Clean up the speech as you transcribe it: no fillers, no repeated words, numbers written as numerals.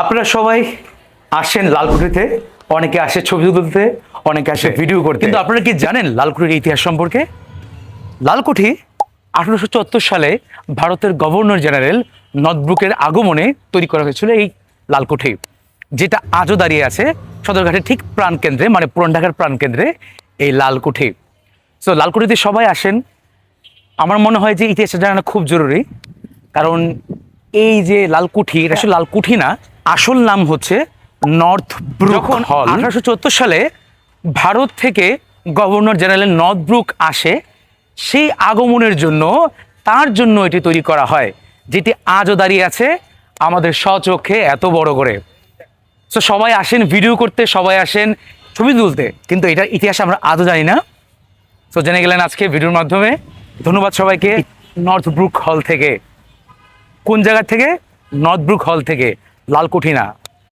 আপনারা সবাই আসেন লালকুঠিতে, অনেকে আসে ছবি তুলতে, অনেকে আসে ভিডিও করতে, কিন্তু আপনারা কি জানেন লালকুঠির ইতিহাস সম্পর্কে? লালকুঠি 1874 সালে ভারতের গভর্নর জেনারেল নর্থব্রুকের আগমনে তৈরি করা হয়েছিল এই লালকুঠি, যেটা আজও দাঁড়িয়ে আছে সদরঘাটের ঠিক প্রাণকেন্দ্রে, মানে পুরান ঢাকার প্রাণকেন্দ্রে এই লালকুঠি। সো লালকুঠিতে সবাই আসেন। আমার মনে হয় যে ইতিহাসটা জানানো খুব জরুরি, কারণ এই যে লালকুঠি, এটা আসলে লালকুঠি না, আসল নাম হচ্ছে নর্থ ব্রুক হল। 1874 সালে ভারত থেকে গভর্নর জেনারেল নর্থ ব্রুক আসে, সেই আগমনের জন্য তার জন্য এটি তৈরি করা হয়, যেটি আজও দাঁড়িয়ে আছে আমাদের স্বচক্ষে এত বড় করে। সো সবাই আসেন ভিডিও করতে, সবাই আসেন ছবি তুলতে, কিন্তু এটার ইতিহাস আমরা আজও জানি না। সো জেনে গেলেন আজকে ভিডিওর মাধ্যমে। ধন্যবাদ সবাইকে। নর্থ ব্রুক হল থেকে, কোন জায়গা থেকে? নর্থ ব্রুক হল থেকে, লালকুঠি না।